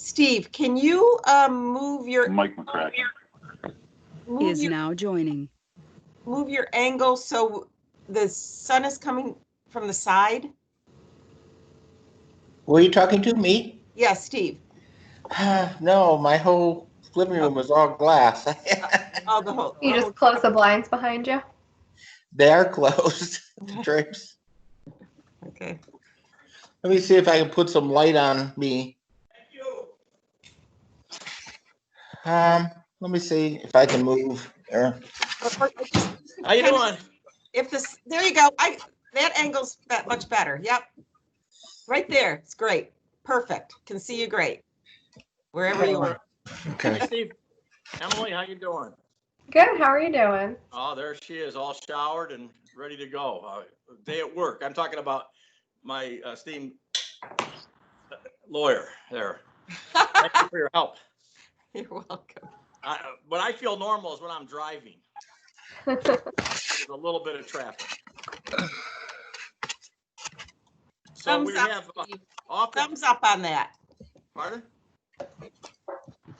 Steve, can you move your Mike McCracken is now joining. Move your angle so the sun is coming from the side? Were you talking to me? Yes, Steve. No, my whole living room is all glass. Oh, the whole. You just close the blinds behind you? They are closed, the drapes. Okay. Let me see if I can put some light on me. Let me see if I can move there. How you doing? If this, there you go. That angle's much better. Yep. Right there. It's great. Perfect. Can see you great. Wherever you are. Okay. Hey, Steve. Emily, how you doing? Good. How are you doing? Oh, there she is, all showered and ready to go. Day at work. I'm talking about my esteemed lawyer there. Thank you for your help. You're welcome. What I feel normal is when I'm driving. There's a little bit of traffic. So Thumbs we up, have Steve. off the, Thumbs up on that. pardon?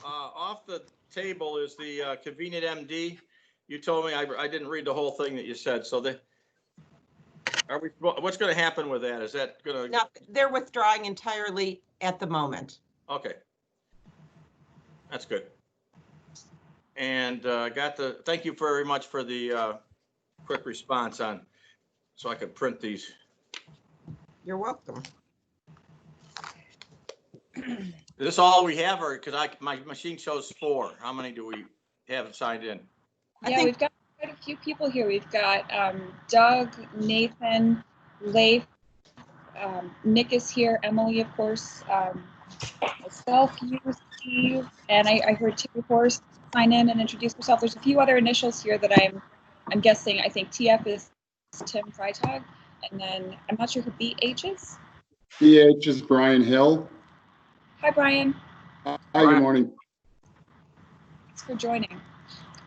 Off the table is the convenient MD. You told me I didn't read the whole thing that you said. So what's going to happen with that? Is that going to? No, they're withdrawing entirely at the moment. Okay. That's good. And thank you very much for the quick response on, so I could print these. You're welcome. Is this all we have, or because my machine shows 4? How many do we have signed in? Yeah, we've got quite a few people here. We've got Doug, Nathan, Leif, Nick is here, Emily, of course, myself, you, Steve, and I heard Terry Horst sign in and introduce herself. There's a few other initials here that I'm guessing. I think TF is Tim Freitag, and then I'm not sure who BH is. BH is Brian Hill. Hi, Brian. Hi, good morning. Thanks for joining.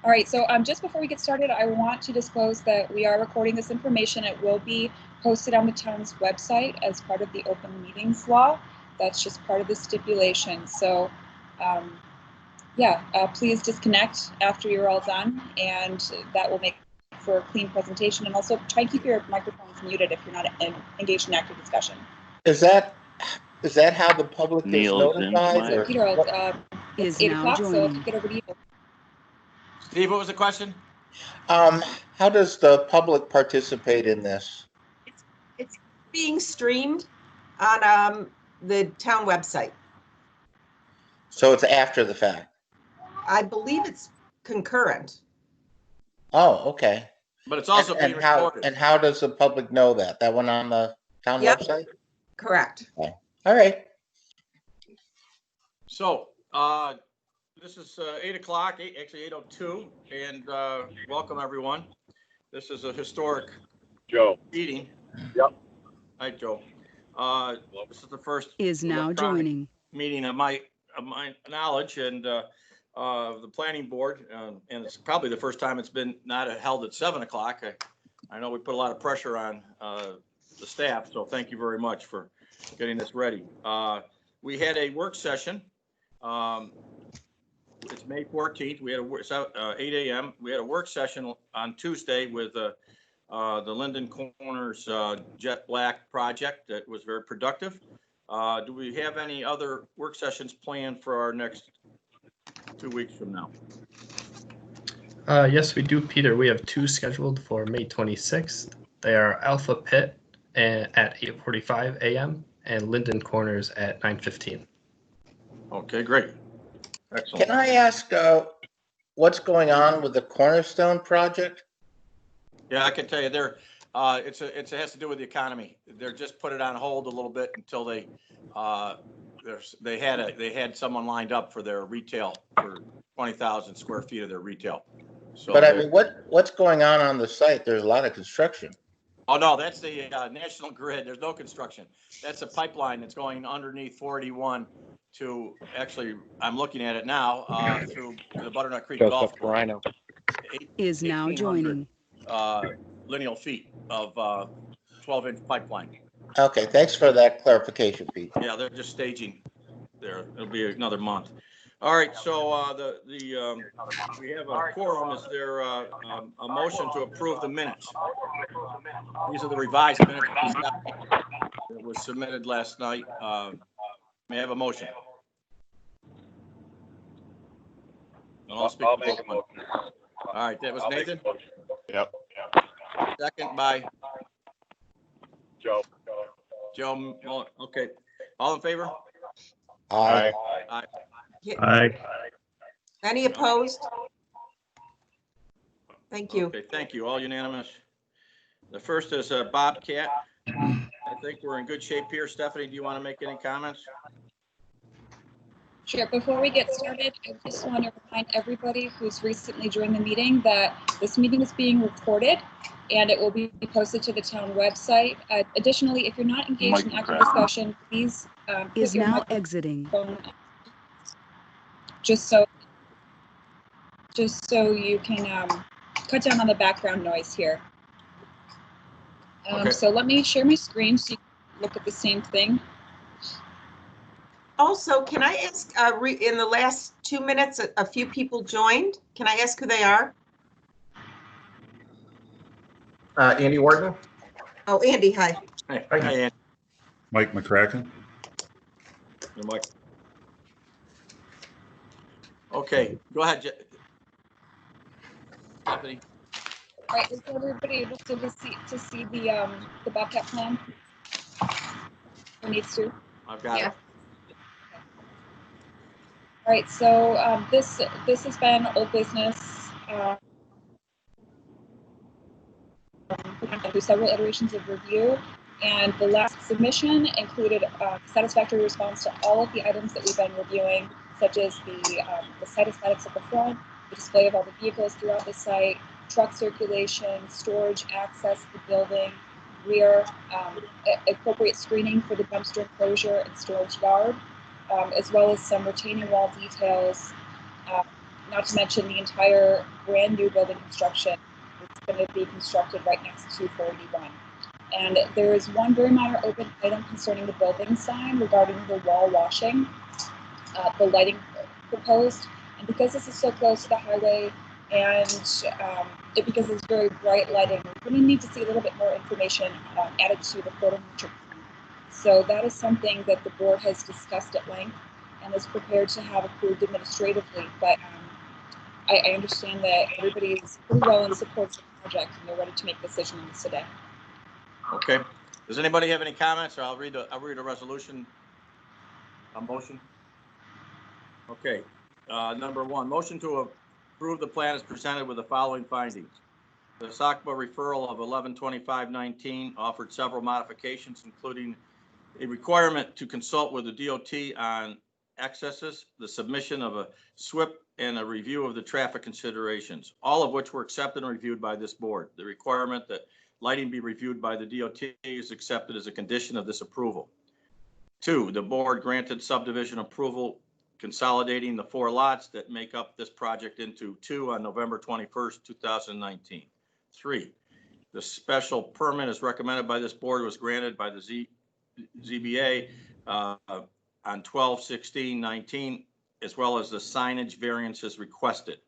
All right, so just before we get started, I want to disclose that we are recording this information. It will be posted on the town's website as part of the open meetings law. That's just part of the stipulation. So please disconnect after you're all done, and that will make for a clean presentation. And also try and keep your microphones muted if you're not engaged in active discussion. Is that how the public is notified? Or Peter, it's 8 o'clock, so I'll kick it over to you. Steve, what was the question? How does the public participate in this? It's being streamed on the town website. So it's after the fact? I believe it's concurrent. Oh, okay. But it's also being recorded. And how does the public know that? That went on the town website? Correct. Okay. All right. So this is 8 o'clock, actually 8:02, and welcome everyone. This is a historic meeting. Yep. Hi, Joe. This is the first Now joining meeting of my knowledge and the planning board, and it's probably the first time it's been not held at 7 o'clock. I know we put a lot of pressure on the staff, so thank you very much for getting this ready. We had a work session. It's May 14th. We had 8 a.m. We had a work session on Tuesday with the Linden Corners Jet Black project that was very productive. Do we have any other work sessions planned for our next 2 weeks from now? Yes, we do, Peter. We have 2 scheduled for May 26th. They are Alpha Pit at 8:45 a.m. and Linden Corners at 9:15. Okay, great. Excellent. Can I ask what's going on with the Cornerstone project? Yeah, I can tell you there. It has to do with the economy. They're just put it on hold a little bit until they had someone lined up for their retail for 20,000 square feet of their retail. So, but I mean, what's going on the site? There's a lot of construction. Oh no, that's the National Grid. There's no construction. That's a pipeline that's going underneath 481 to actually. I'm looking at it now through the Butternut Creek Golf Course. Rhino is now joining. Lineal feet of 12-inch pipeline. Okay, thanks for that clarification, Pete. Yeah, they're just staging there. It'll be another month. All right, so we have a quorum. Is there a motion to approve the minutes? These are the revised minutes that was submitted last night. May I have a motion? And I'll speak. make a motion. All right, that was Nathan. Yep. Second by Joe. Joe. Okay, all in favor? Aye. Aye. Any opposed? Thank you. Okay, thank you. All unanimous. The first is Bobcat. I think we're in good shape here. Stephanie, do you want to make any comments? Sure. Before we get started, I just want to remind everybody who's recently joined the meeting that this meeting is being recorded and it will be posted to the town website. Additionally, if you're not engaged in active discussion, please Is put your now exiting. microphone on, just so you can cut down on the background noise here. Okay. So let me share my screen so you can look at the same thing. Also, can I ask, in the last 2 minutes, a few people joined. Can I ask who they are? Andy Wharton. Oh, Andy, hi. Hey, Andy. Mike McCracken. You're Mike. Okay, go ahead, Stephanie. All right, is everybody able to see the Bobcat plan? Or needs to? I've got it. All right, so this has been old business. Through several iterations of review, and the last submission included satisfactory response to all of the items that we've been reviewing, such as the site aesthetics at the front, the display of all the vehicles throughout the site, truck circulation, storage, access to the building, rear, appropriate screening for the dumpster enclosure and storage yard, as well as some retaining wall details, not to mention the entire brand new building construction that's going to be constructed right next to 481. And there is one very minor open item concerning the building sign regarding the wall washing, the lighting proposed. And because this is so close to the highway and because it's very bright lighting, we're going to need to see a little bit more information added to the photometric plan. So that is something that the board has discussed at length and is prepared to have approved administratively. But I understand that everybody is pretty well in support of the project and they're ready to make a decision on this today. Okay. Does anybody have any comments, or I'll read a resolution, a motion? Okay. Number one, motion to approve the plan as presented with the following findings. The SACPA referral of 11/25/19 offered several modifications, including a requirement to consult with the DOT on excesses, the submission of a SWIP, and a review of the traffic considerations, all of which were accepted and reviewed by this board. The requirement that lighting be reviewed by the DOT is accepted as a condition of this approval. 2, the board granted subdivision approval consolidating the 4 lots that make up this project into 2 on November 21st, 2019. 3, the special permit as recommended by this board was granted by the ZBA on 12/16/19, as well as the signage variances requested.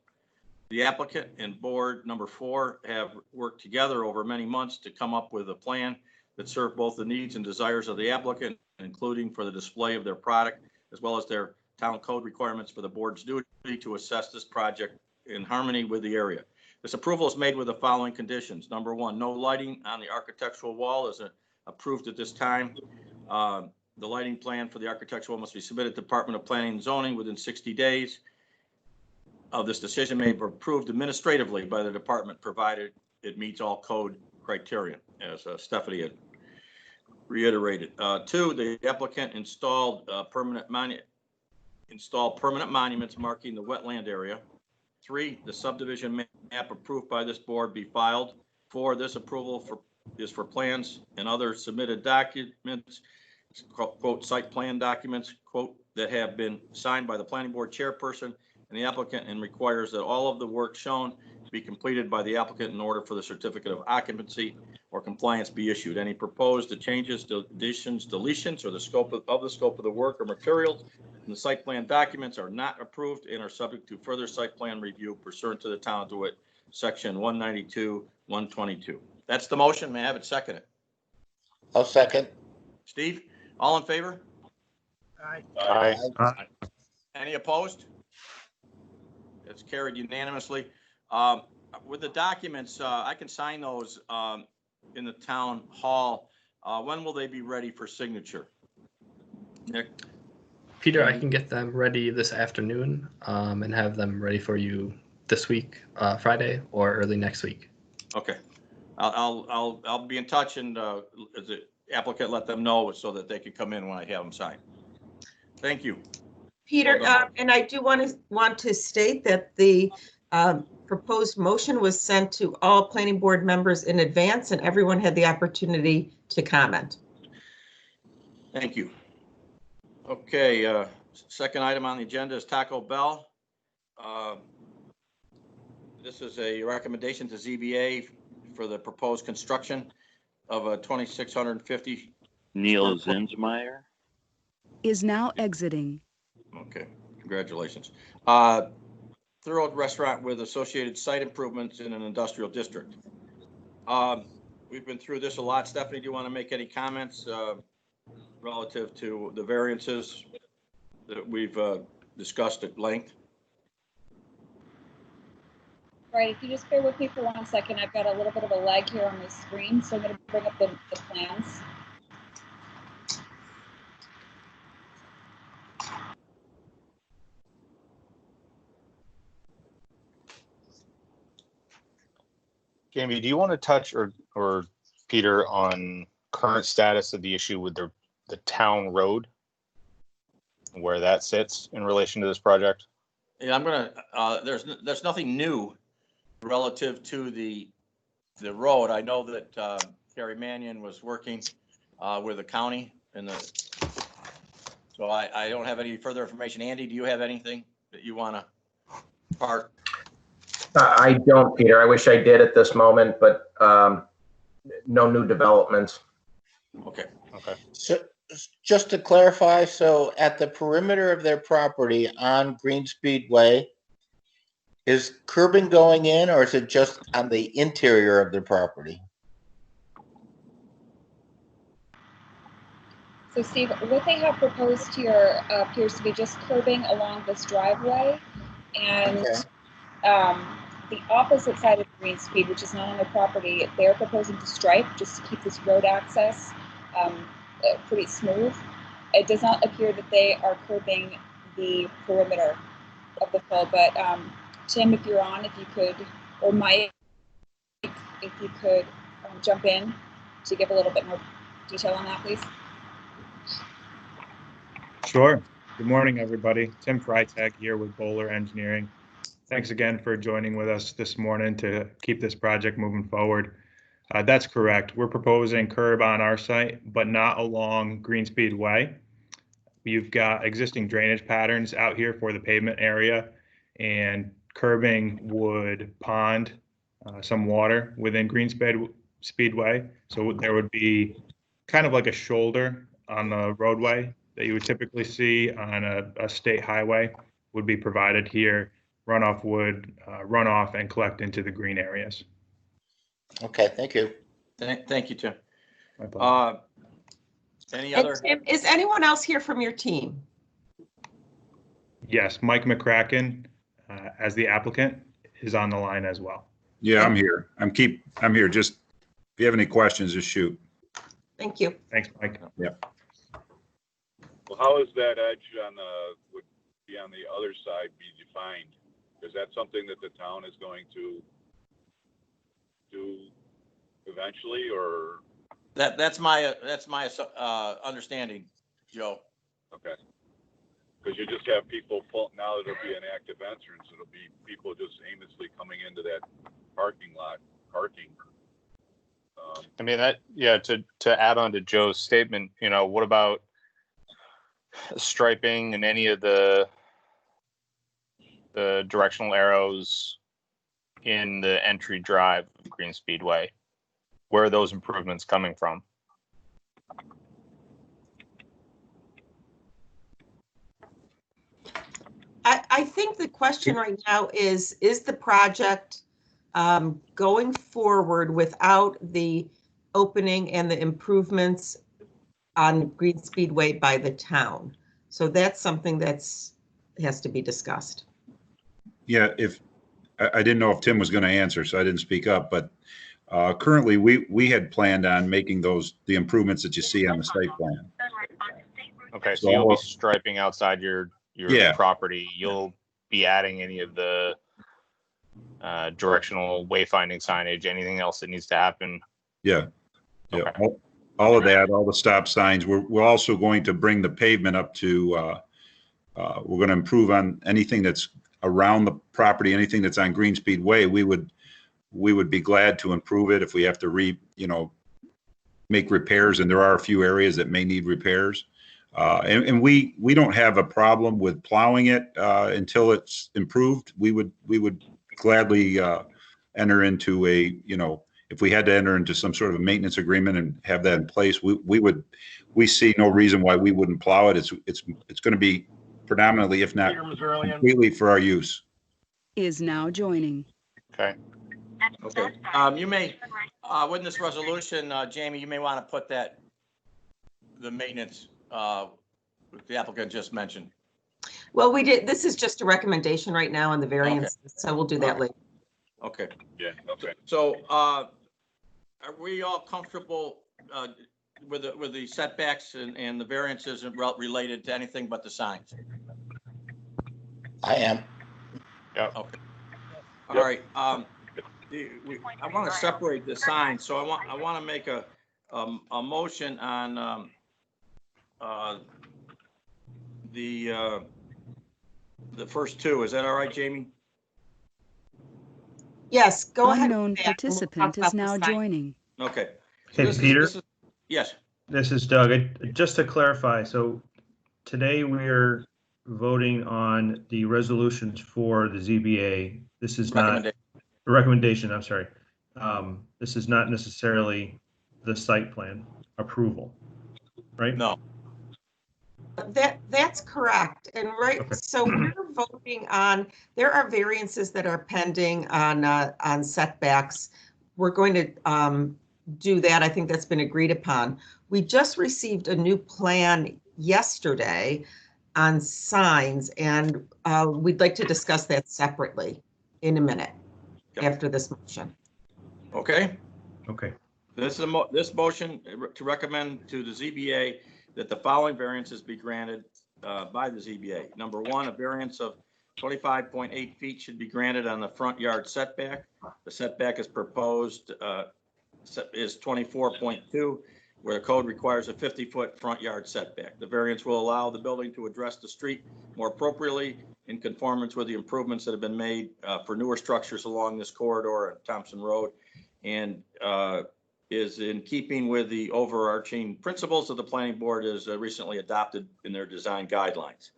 The applicant and board number 4 have worked together over many months to come up with a plan that serve both the needs and desires of the applicant, including for the display of their product, as well as their town code requirements for the board's duty to assess this project in harmony with the area. This approval is made with the following conditions. Number 1, no lighting on the architectural wall is approved at this time. The lighting plan for the architectural must be submitted to Department of Planning and Zoning within 60 days of this decision may be approved administratively by the department, provided it meets all code criteria, as Stephanie had reiterated. 2, the applicant installed permanent monuments marking the wetland area. 3, the subdivision map approved by this board be filed. 4, this approval is for plans and other submitted documents, quote, site plan documents, quote, that have been signed by the planning board chairperson and the applicant, and requires that all of the work shown be completed by the applicant in order for the certificate of occupancy or compliance be issued. Any proposed changes, additions, deletions, or the scope of the work or materials and the site plan documents are not approved and are subject to further site plan review pursuant to the town of DeWitt, section 192, 122. That's the motion. May I have it seconded? I'll second. Steve, all in favor? Aye. Any opposed? It's carried unanimously. With the documents, I can sign those in the town hall. When will they be ready for signature? Nick? Peter, I can get them ready this afternoon and have them ready for you this week, Friday, or early next week. Okay. I'll be in touch and as the applicant, let them know so that they can come in when I have them signed. Thank you. Peter, Well done. and I do want to state that the proposed motion was sent to all planning board members in advance, and everyone had the opportunity to comment. Thank you. Okay, second item on the agenda is Taco Bell. This is a recommendation to ZBA for the proposed construction of a 2,650. Neil Zinsmeyer. Is now exiting. Okay, congratulations. Thorough restaurant with associated site improvements in an industrial district. We've been through this a lot. Stephanie, do you want to make any comments relative to the variances that we've discussed at length? Right, if you just bear with me for 1 second, I've got a little bit of a lag here on my screen, so I'm going to bring up the plans. Jamie, do you want to touch or Peter on current status of the issue with the town road? Where that sits in relation to this project? Yeah, I'm gonna, there's nothing new relative to the road. I know that Gary Mannion was working with the county and so I don't have any further information. Andy, do you have anything that you want to part? I don't, Peter. I wish I did at this moment, but no new developments. Okay. So just to clarify, so at the perimeter of their property on Green Speedway, is curbing going in or is it just on the interior of their property? So Steve, what they have proposed here appears to be just curbing along this driveway and Okay. the opposite side of Green Speed, which is not on their property, they're proposing to stripe just to keep this road access pretty smooth. It does not appear that they are curbing the perimeter of the pole, but Tim, if you're on, if you could, or Mike, if you could jump in to give a little bit more detail on that, please. Sure. Good morning, everybody. Tim Freitag here with Bowler Engineering. Thanks again for joining with us this morning to keep this project moving forward. That's correct. We're proposing curb on our site, but not along Green Speedway. You've got existing drainage patterns out here for the pavement area, and curbing would pond some water within Green Speedway. So there would be kind of like a shoulder on the roadway that you would typically see on a state highway would be provided here. Runoff would run off and collect into the green areas. Okay, thank you. Thank you, Tim. My pleasure. Any And other? Tim, is anyone else here from your team? Yes, Mike McCracken, as the applicant, is on the line as well. Yeah, I'm here. I'm here. Just if you have any questions, just shoot. Thank you. Thanks, Mike. Yep. Well, how is that edge would be on the other side be defined? Is that something that the town is going to do eventually, or? That's my understanding, Joe. Okay. Because you just have people now that it'll be an active entrance, it'll be people just aimlessly coming into that parking lot, parking. I mean, to add on to Joe's statement, what about striping and any of the directional arrows in the entry drive of Green Speedway? Where are those improvements coming from? I think the question right now is the project going forward without the opening and the improvements on Green Speedway by the town? So that's something has to be discussed. Yeah, I didn't know if Tim was going to answer, so I didn't speak up, but currently we had planned on making the improvements that you see on the site plan. Okay, so you'll be striping outside your Yeah. property. You'll be adding any of the directional wayfinding signage, anything else that needs to happen. Yeah. Yeah. Okay. All of that, all the stop signs. We're also going to bring the pavement up to, we're going to improve on anything that's around the property, anything that's on Green Speedway. We would be glad to improve it if we have to make repairs, and there are a few areas that may need repairs. And we don't have a problem with plowing it until it's improved. We would gladly enter into if we had to enter into some sort of a maintenance agreement and have that in place, we see no reason why we wouldn't plow it. It's going to be predominantly, if not completely, for our use. Is now joining. Okay. Okay. You may, with this resolution, Jamie, you may want to put the maintenance, the applicant just mentioned. Well, this is just a recommendation right now on the variance, so we'll do that later. Okay. Yeah, okay. So, are we all comfortable with the setbacks and the variances related to anything but the signs? I am. Yeah. Okay. All right. I want to separate the signs, so I want to make a motion on the first two. Is that all right, Jamie? Yes, go ahead. Unknown participant is now joining. Okay. Hey, Peter? Yes. This is Doug. Just to clarify, so today we're voting on the resolutions for the ZBA. This is not a recommendation, I'm sorry. This is not necessarily the site plan approval, right? No. That's correct. And so we're voting on, there are variances that are pending on setbacks. We're going to do that. I think that's been agreed upon. We just received a new plan yesterday on signs, and we'd like to discuss that separately in a minute after this motion. Okay. Okay. This motion to recommend to the ZBA that the following variances be granted by the ZBA. Number one, a variance of 25.8 feet should be granted on the front yard setback. The setback is proposed is 24.2, where the code requires a 50-foot front yard setback. The variance will allow the building to address the street more appropriately in conformance with the improvements that have been made for newer structures along this corridor at Thompson Road, and is in keeping with the overarching principles of the planning board as recently adopted in their design guidelines.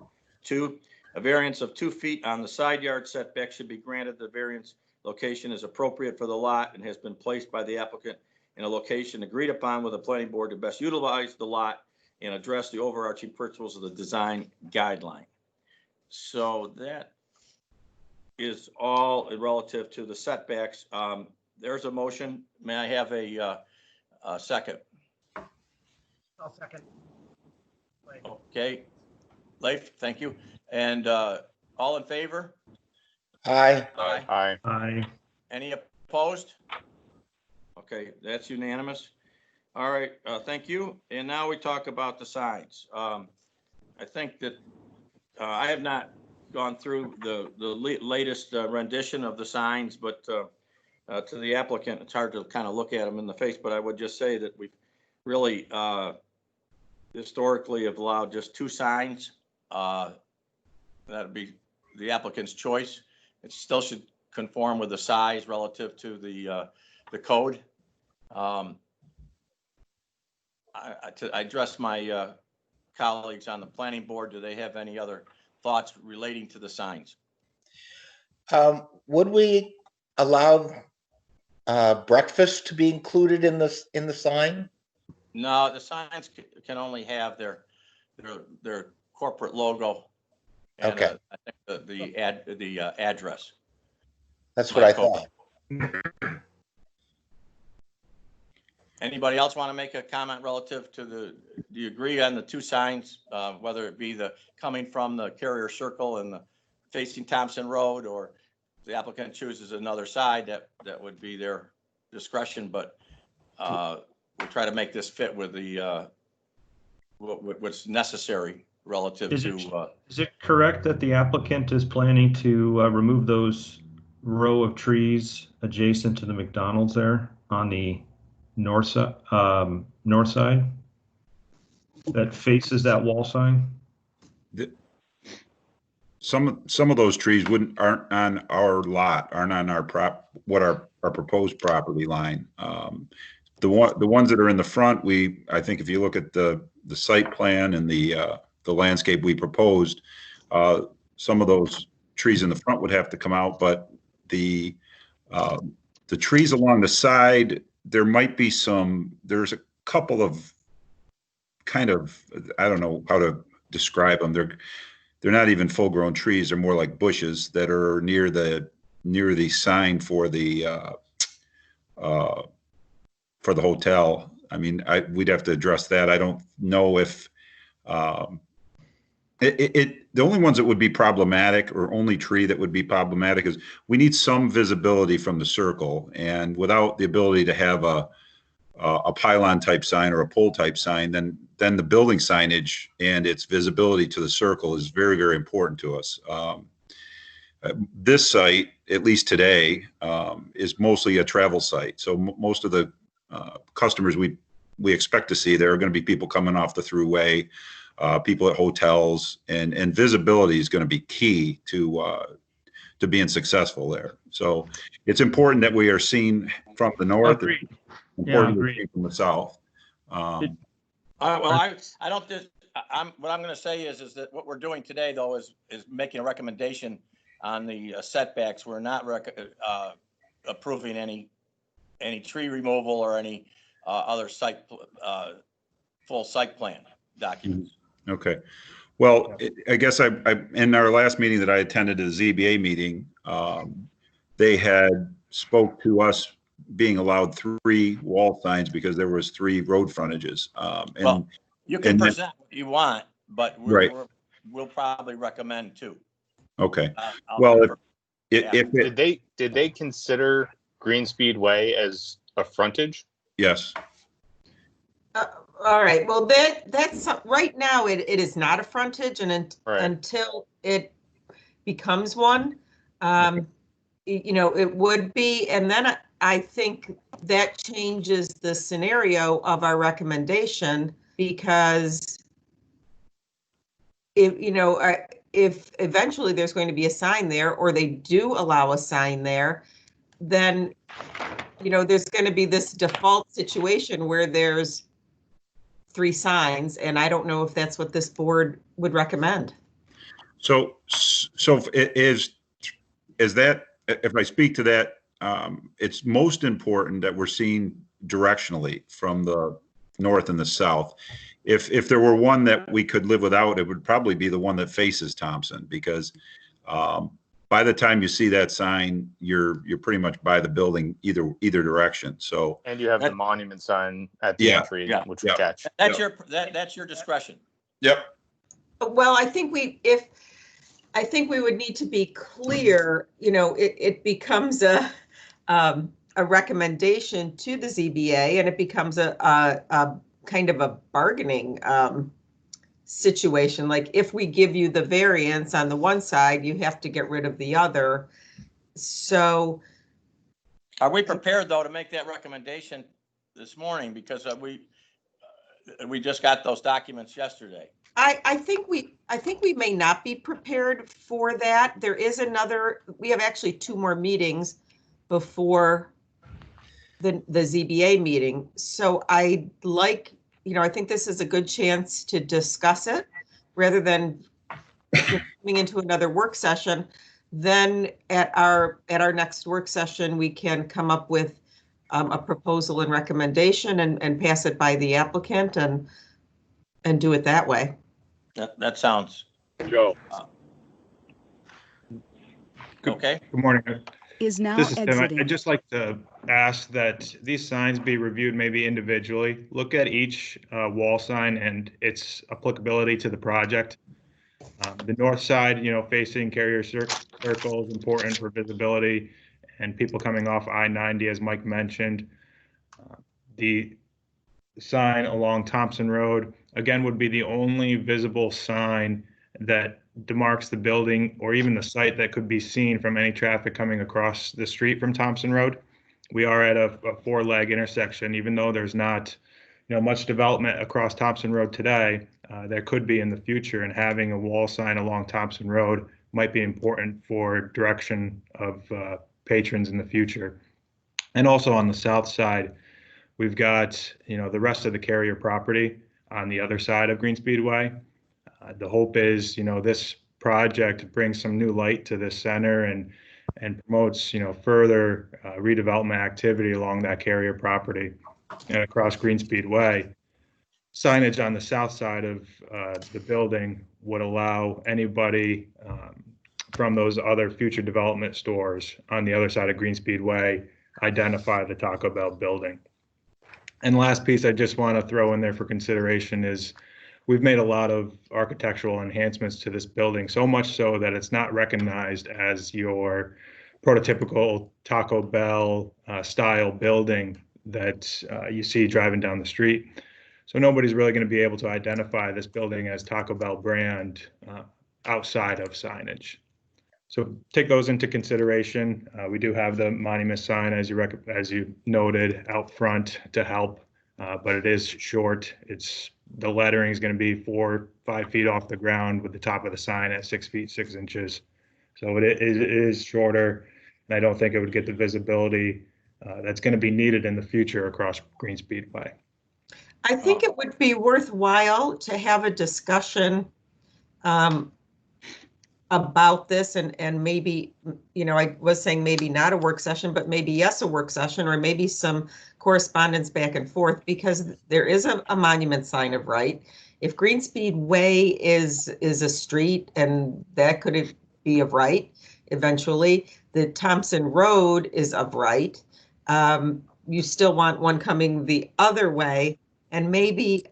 Two, a variance of 2 feet on the side yard setback should be granted. The variance location is appropriate for the lot and has been placed by the applicant in a location agreed upon with the planning board to best utilize the lot and address the overarching principles of the design guideline. So that is all relative to the setbacks. There's a motion. May I have a second? I'll second. Okay. Leif, thank you. And all in favor? Aye. Aye. Aye. Aye. Any opposed? Okay, that's unanimous. All right, thank you. And now we talk about the signs. I think that I have not gone through the latest rendition of the signs, but to the applicant, it's hard to kind of look at them in the face, but I would just say that we've really historically have allowed just 2 signs. That'd be the applicant's choice. It still should conform with the size relative to the code. I address my colleagues on the planning board. Do they have any other thoughts relating to the signs? Would we allow breakfast to be included in the sign? No, the signs can only have their corporate logo. And, okay. I think the address. That's what I thought. Anybody else want to make a comment relative to do you agree on the two signs, whether it be the coming from the Carrier Circle and the facing Thompson Road, or if the applicant chooses another side, that would be their discretion, but we'll try to make this fit with the what's necessary relative to. Is it correct that the applicant is planning to remove those row of trees adjacent to the McDonald's there on the north side that faces that wall sign? Some of those trees aren't on our lot, aren't on our our proposed property line. The ones that are in the front, I think if you look at the site plan and the landscape we proposed, some of those trees in the front would have to come out, but the trees along the side, there's a couple of kind of, I don't know how to describe them. They're not even full grown trees. They're more like bushes that are near the sign for the hotel. I mean, we'd have to address that. I don't know if the only ones that would be problematic, or only tree that would be problematic, is we need some visibility from the circle, and without the ability to have a pylon type sign or a pole type sign, then the building signage and its visibility to the circle is very, very important to us. This site, at least today, is mostly a travel site. So most of the customers we expect to see there are going to be people coming off the thruway, people at hotels, and visibility is going to be key to being successable there. So it's important that we are seen from the north. Agreed. Important to be seen from the south. Well, I don't. What I'm going to say is that what we're doing today, though, is making a recommendation on the setbacks. We're not approving any tree removal or any other full site plan documents. Okay. Well, I guess I in our last meeting that I attended, a ZBA meeting, they had spoke to us being allowed 3 wall signs because there was 3 road frontages. Well, you can present what you want, but we'll probably recommend 2. Okay. Well, did they consider Green Speedway as a frontage? Yes. All right. Well, that's right now it is not a frontage, and until it becomes one, it would be. And then I think that changes the scenario of our recommendation, because if eventually there's going to be a sign there, or they do allow a sign there, then there's going to be this default situation where there's 3 signs, and I don't know if that's what this board would recommend. So is that, if I speak to that, it's most important that we're seen directionally from the north and the south. If there were one that we could live without, it would probably be the one that faces Thompson, because by the time you see that sign, you're pretty much by the building either direction. So, and you have the monument sign at the entry, which we catch. That's your discretion. Yep. Well, I think we would need to be clear. It becomes a recommendation to the ZBA, and it becomes a kind of a bargaining situation. Like, if we give you the variance on the one side, you have to get rid of the other. So are we prepared, though, to make that recommendation this morning? Because we just got those documents yesterday. I think we may not be prepared for that. There is we have actually 2 more meetings before the ZBA meeting. So I think this is a good chance to discuss it rather than coming into another work session. Then at our next work session, we can come up with a proposal and recommendation and pass it by the applicant and do it that way. That sounds. Joe. Okay. Good morning. Is now This is Tim. exiting. I'd just like to ask that these signs be reviewed maybe individually. Look at each wall sign and its applicability to the project. The north side, facing Carrier Circle is important for visibility and people coming off I-90, as Mike mentioned. The sign along Thompson Road, again, would be the only visible sign that demarks the building or even the site that could be seen from any traffic coming across the street from Thompson Road. We are at a four-leg intersection, even though there's not much development across Thompson Road today. There could be in the future, and having a wall sign along Thompson Road might be important for direction of patrons in the future. And also on the south side, we've got the rest of the Carrier property on the other side of Green Speedway. The hope is this project brings some new light to this center and promotes further redevelopment activity along that Carrier property and across Green Speedway. Signage on the south side of the building would allow anybody from those other future development stores on the other side of Green Speedway identify the Taco Bell building. And last piece I just want to throw in there for consideration is we've made a lot of architectural enhancements to this building, so much so that it's not recognized as your prototypical Taco Bell style building that you see driving down the street. So nobody's really going to be able to identify this building as Taco Bell brand outside of signage. So take those into consideration. We do have the monument sign, as you noted, out front to help, but it is short. The lettering is going to be 4 or 5 feet off the ground with the top of the sign at 6 feet 6 inches. So it is shorter, and I don't think it would get the visibility that's going to be needed in the future across Green Speedway. I think it would be worthwhile to have a discussion about this and maybe, I was saying maybe not a work session, but maybe yes, a work session, or maybe some correspondence back and forth, because there is a monument sign of right. If Green Speedway is a street and that could be of right, eventually the Thompson Road is of right. You still want one coming the other way, and maybe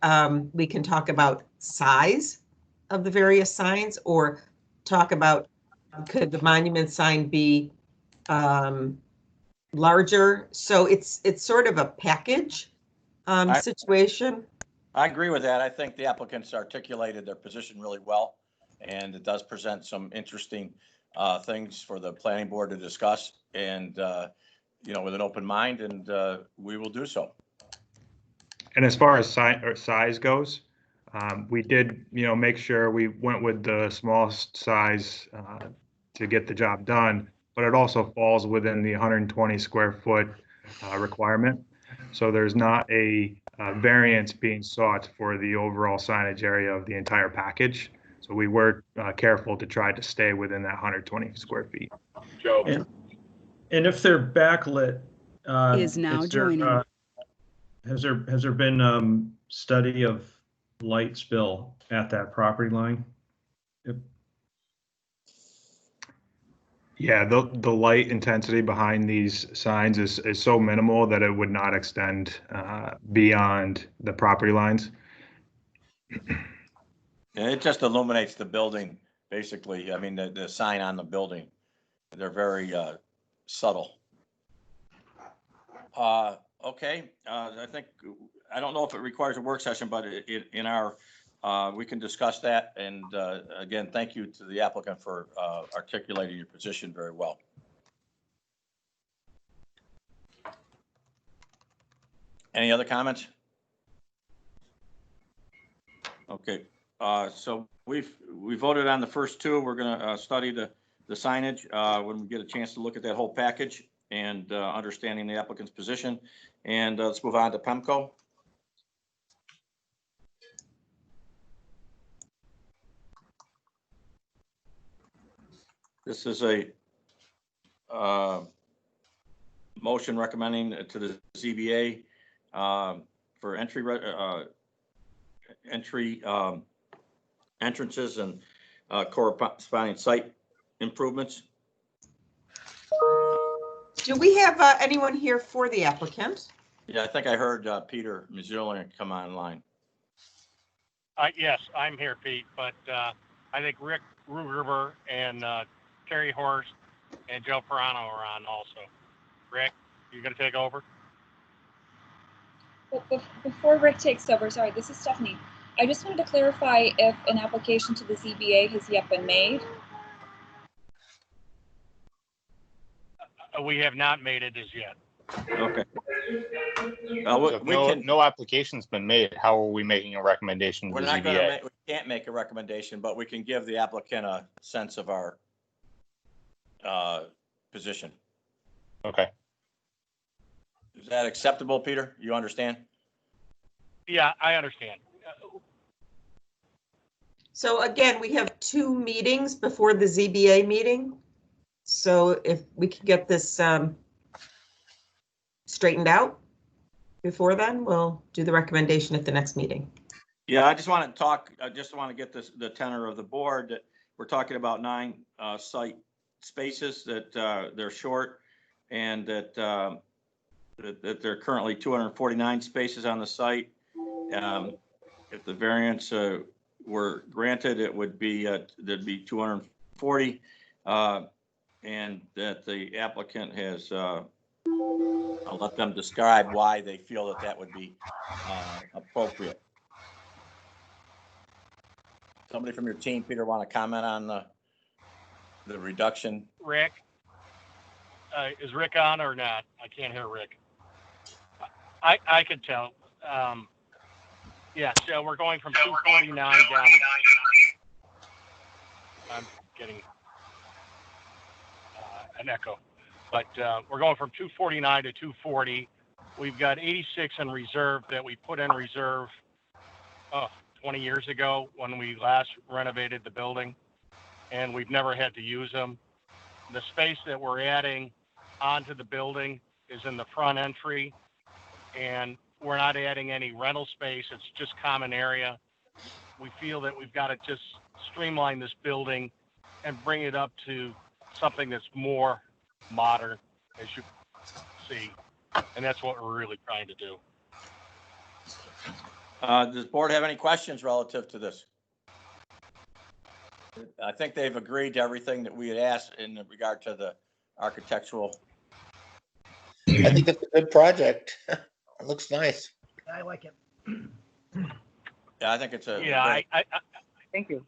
we can talk about size of the various signs, or talk about, could the monument sign be larger? So it's sort of a package situation. I agree with that. I think the applicants articulated their position really well, and it does present some interesting things for the planning board to discuss, and with an open mind, and we will do so. And as far as size goes, we did, make sure we went with the smallest size to get the job done, but it also falls within the 120 square foot requirement. So there's not a variance being sought for the overall signage area of the entire package. So we were careful to try to stay within that 120 square feet. Joe. And if they're backlit, Is now joining. Has there been study of light spill at that property line? Yep. Yeah, the light intensity behind these signs is so minimal that it would not extend beyond the property lines. And it just illuminates the building, basically. I mean, the sign on the building, they're very subtle. Okay, I don't know if it requires a work session, but in our, we can discuss that. And again, thank you to the applicant for articulating your position very well. Any other comments? Okay, so we voted on the first two. We're going to study the signage when we get a chance to look at that whole package and understanding the applicant's position. And let's move on to PEMCO. This is a motion recommending to the ZBA for entrances and corresponding site improvements. Do we have anyone here for the applicant? Yeah, I think I heard Peter Mazzillian come online. Yes, I'm here, Pete, but I think Rick Rugerber and Terry Horst and Joe Perano are on also. Rick, you going to take over? But before Rick takes over, sorry, this is Stephanie. I just wanted to clarify if an application to the ZBA has yet been made. We have not made it as yet. Okay. So no application's been made. How are we making a recommendation to We're the not going ZBA? to we can't make a recommendation, but we can give the applicant a sense of our position. Okay. Is that acceptable, Peter? You understand? Yeah, I understand. So again, we have 2 meetings before the ZBA meeting. So if we could get this straightened out before then, we'll do the recommendation at the next meeting. Yeah, I just want to talk. I just want to get the tenor of the board that we're talking about 9 site spaces that they're short, and that that there are currently 249 spaces on the site. If the variance were granted, it would be there'd be 240, and that the applicant has. I'll let them describe why they feel that that would be appropriate. Somebody from your team, Peter, want to comment on the reduction? Rick, is Rick on or not? I can't hear Rick. I could tell. Yeah, so we're going from 249 down to, I'm getting an echo, but we're going from 249 to 240. We've got 86 in reserve that we put in reserve 20 years ago when we last renovated the building, and we've never had to use them. The space that we're adding onto the building is in the front entry, and we're not adding any rental space. It's just common area. We feel that we've got to just streamline this building and bring it up to something that's more modern, as you see. And that's what we're really trying to do. Does the board have any questions relative to this? I think they've agreed to everything that we had asked in regard to the architectural. I think it's a good project. It looks nice. I like it. Yeah, I think it's a. Yeah, I Thank you.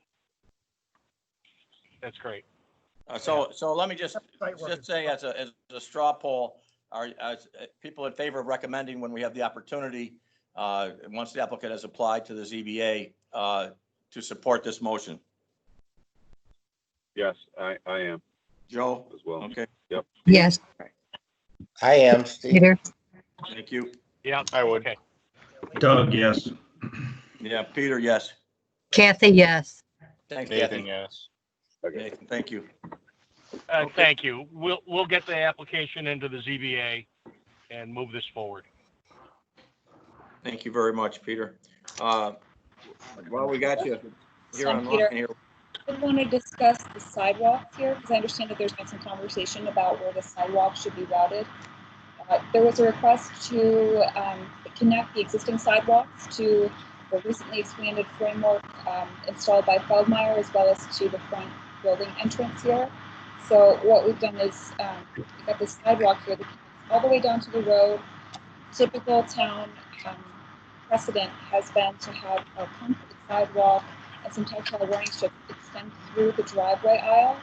That's great. So let me just say as a straw poll, are people in favor of recommending when we have the opportunity, once the applicant has applied to the ZBA, to support this motion? Yes, I am. Joe? As well. Okay. Yep. Yes. I am, Steve. Peter? Thank you. Yeah, I would. Okay. Doug, yes. Yeah, Peter, yes. Kathy, yes. Thanks, Nathan, Kathy. yes. Okay. Nathan, thank you. Thank you. We'll get the application into the ZBA and move this forward. Thank you very much, Peter. Well, we got you here So, online Peter, here. I want to discuss the sidewalks here because I understand that there's been some conversation about where the sidewalks should be routed. There was a request to connect the existing sidewalks to the recently expanded framework installed by Feldmeyer, as well as to the front building entrance here. So what we've done is we've got the sidewalk here that connects all the way down to the road. Typical town precedent has been to have a concrete sidewalk and some tactile warning strips extend through the driveway aisle.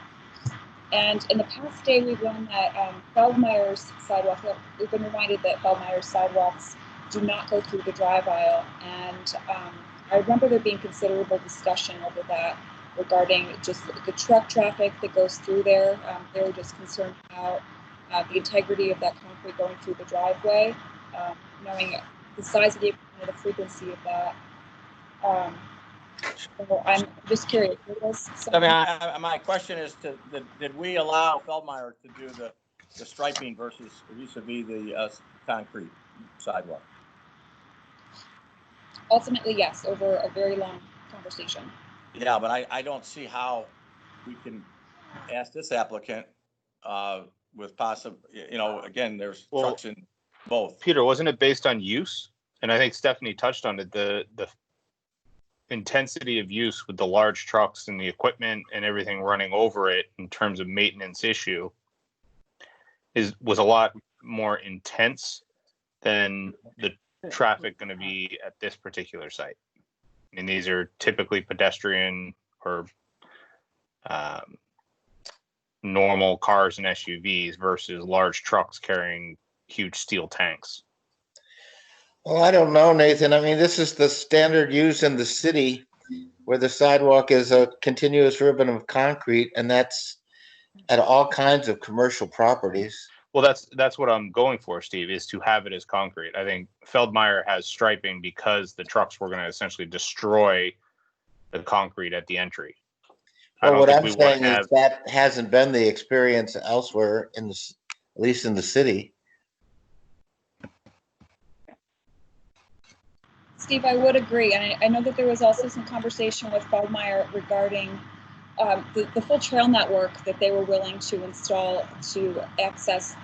And in the past day, we've learned that Feldmeyer's sidewalk, we've been reminded that Feldmeyer's sidewalks do not go through the drive aisle. And I remember there being considerable discussion over that regarding just the truck traffic that goes through there. They were just concerned about the integrity of that concrete going through the driveway, knowing the size of the frequency of that. So I'm just curious. I mean, my question is, did we allow Feldmeyer to do the striping vis-a-vis the concrete sidewalk? Ultimately, yes, over a very long conversation. Yeah, but I don't see how we can ask this applicant with possible, again, there's Well, trucks in both. Peter, wasn't it based on use? And I think Stephanie touched on it. The intensity of use with the large trucks and the equipment and everything running over it in terms of maintenance issue was a lot more intense than the traffic going to be at this particular site. I mean, these are typically pedestrian or normal cars and SUVs versus large trucks carrying huge steel tanks. Well, I don't know, Nathan. I mean, this is the standard use in the city where the sidewalk is a continuous ribbon of concrete, and that's at all kinds of commercial properties. Well, that's what I'm going for, Steve, is to have it as concrete. I think Feldmeyer has striping because the trucks were going to essentially destroy the concrete at the entry. Well, what I'm saying is that hasn't been the experience elsewhere at least in the city. Steve, I would agree. And I know that there was also some conversation with Feldmeyer regarding the full trail network that they were willing to install to access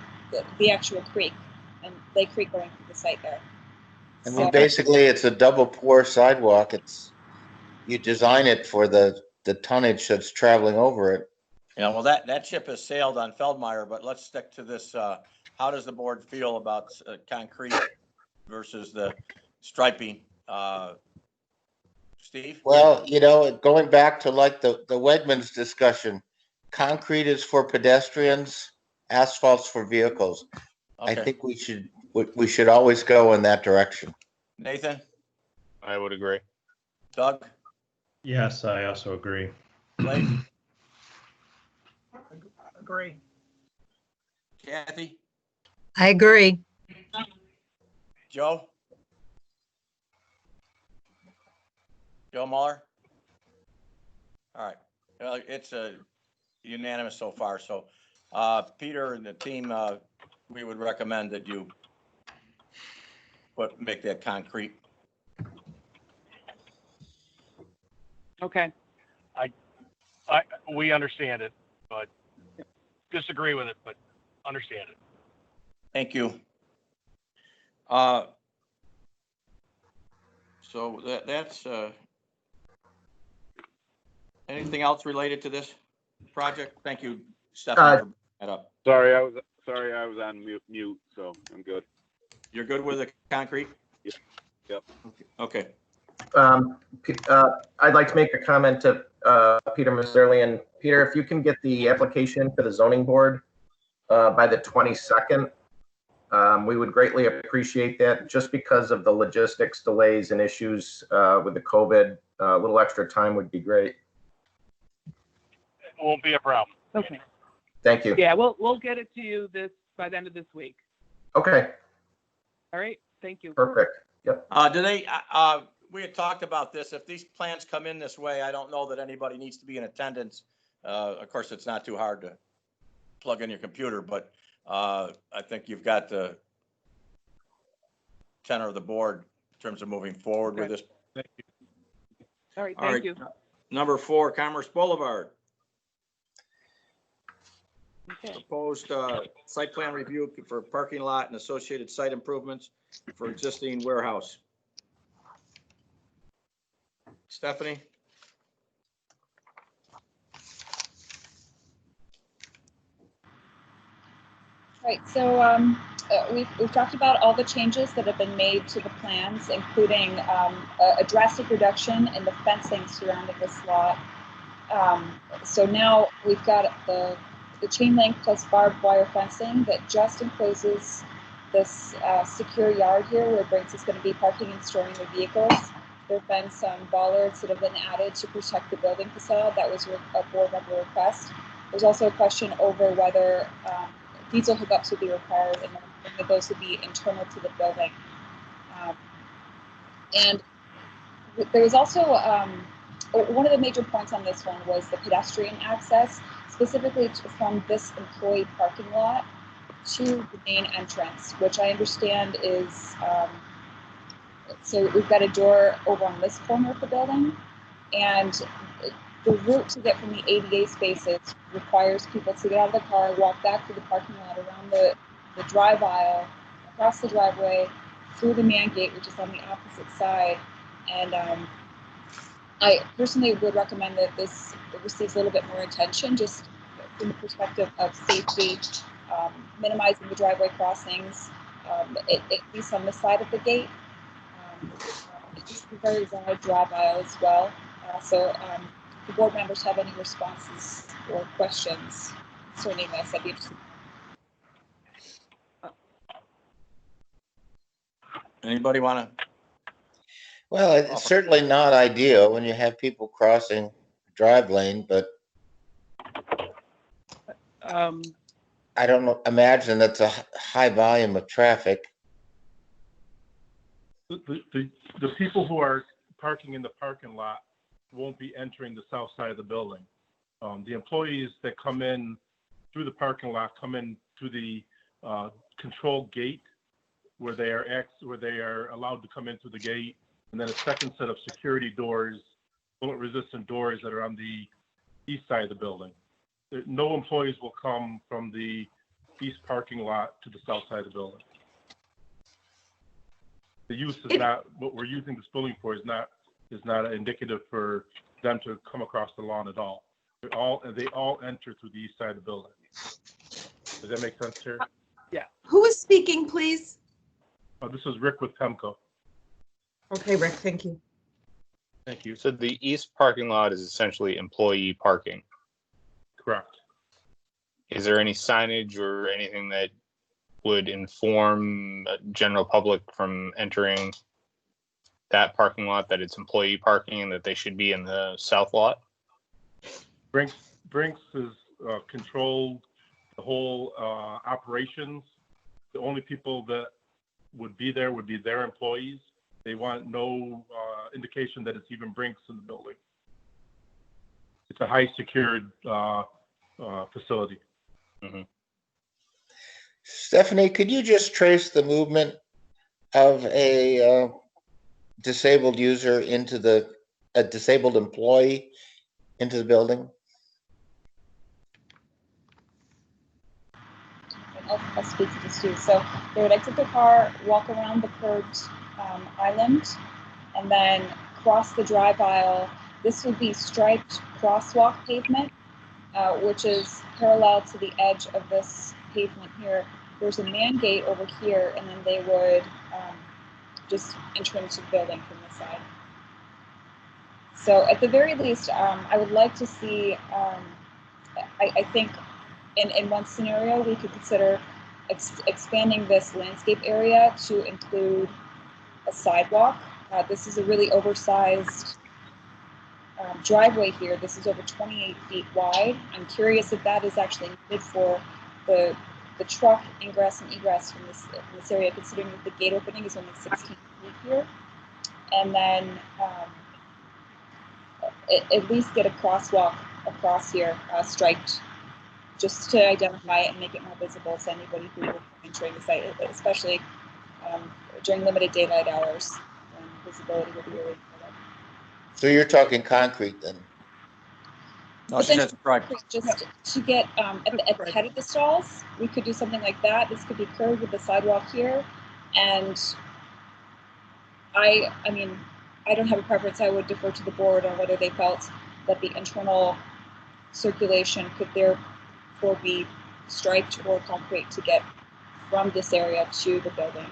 the actual creek and Lake Creek going through the site there. I mean, basically, it's a double pour sidewalk. You design it for the tonnage that's traveling over it. Yeah, well, that ship has sailed on Feldmeyer, but let's stick to this. How does the board feel about concrete versus the striping? Steve? Well, going back to like the Wegmans discussion, concrete is for pedestrians, asphalt's for vehicles. Okay. I think we should always go in that direction. Nathan? I would agree. Doug? Yes, I also agree. Blake? Agree. Kathy? I agree. Joe? Joe Muller? All right. It's unanimous so far. So Peter and the team, we would recommend that you make that concrete. Okay. We understand it, but disagree with it, but understand it. Thank you. So that's anything else related to this project? Thank you, Stephanie, for bringing that up. Sorry, I was on mute, so I'm good. You're good with the concrete? Yep. Okay. I'd like to make a comment to Peter Maserlian. Peter, if you can get the application for the zoning board by the 22nd, we would greatly appreciate that. Just because of the logistics delays and issues with the COVID, a little extra time would be great. It won't be a problem. Okay. Thank you. Yeah, we'll get it to you by the end of this week. Okay. All right. Thank you. Perfect. Yep. We had talked about this. If these plans come in this way, I don't know that anybody needs to be in attendance. Of course, it's not too hard to plug in your computer, but I think you've got the tenor of the board in terms of moving forward with this. Thank you. All right. Thank you. Number 4, Commerce Boulevard. Okay. Proposed site plan review for parking lot and associated site improvements for existing warehouse. Stephanie? Right, so we've talked about all the changes that have been made to the plans, including a drastic reduction in the fencing surrounding this lot. So now we've got the chain link plus barbed wire fencing that just encloses this secure yard here where Brinks is going to be parking and storing the vehicles. There have been some bollards that have been added to protect the building facade. That was a board member request. There's also a question over whether diesel hookups would be required and that those would be internal to the building. And there was also one of the major points on this one was the pedestrian access, specifically from this employee parking lot to the main entrance, which I understand is, so we've got a door over on this corner of the building, and the route to get from the ADA spaces requires people to get out of the car, walk back through the parking lot, around the drive aisle, across the driveway, through the man gate, which is on the opposite side. And I personally would recommend that this receives a little bit more attention, just from the perspective of safety, minimizing the driveway crossings, at least on the side of the gate. It's a very wide drive aisle as well. So if the board members have any responses or questions concerning this, I'd be interested. Anybody want to? Well, it's certainly not ideal when you have people crossing drive lane, but I don't know, imagine that's a high volume of traffic. The people who are parking in the parking lot won't be entering the south side of the building. The employees that come in through the parking lot come in to the control gate where they are allowed to come in through the gate, and then a second set of security doors, bullet-resistant doors that are on the east side of the building. No employees will come from the east parking lot to the south side of the building. The use is not what we're using this building for. Is not indicative for them to come across the lawn at all. They all enter through the east side of the building. Does that make sense, Terry? Yeah. Who is speaking, please? This is Rick with PEMCO. Okay, Rick, thank you. Thank you. So the east parking lot is essentially employee parking. Correct. Is there any signage or anything that would inform general public from entering that parking lot that it's employee parking and that they should be in the south lot? Brinks is controlled the whole operations. The only people that would be there would be their employees. They want no indication that it's even Brinks in the building. It's a high secured facility. Mm-hmm. Stephanie, could you just trace the movement of a disabled user into a disabled employee into the building? I'll speak to this too. So they would exit the car, walk around the curved island, and then cross the drive aisle. This would be striped crosswalk pavement, which is parallel to the edge of this pavement here. There's a man gate over here, and then they would just enter into the building from this side. So at the very least, I would like to see, I think in one scenario, we could consider expanding this landscape area to include a sidewalk. This is a really oversized driveway here. This is over 28 feet wide. I'm curious if that is actually needed for the truck ingress and egress from this area, considering that the gate opening is only 16 feet here. And then at least get a crosswalk across here, striped, just to identify it and make it more visible to anybody who will be entering the site, especially during limited daylight hours when visibility will be really important. So you're talking concrete then? No, she said right. Just to get at the head of the stalls, we could do something like that. This could be curved with the sidewalk here. And I mean, I don't have a preference. I would defer to the board on whether they felt that the internal circulation could therefore be striped or concrete to get from this area to the building.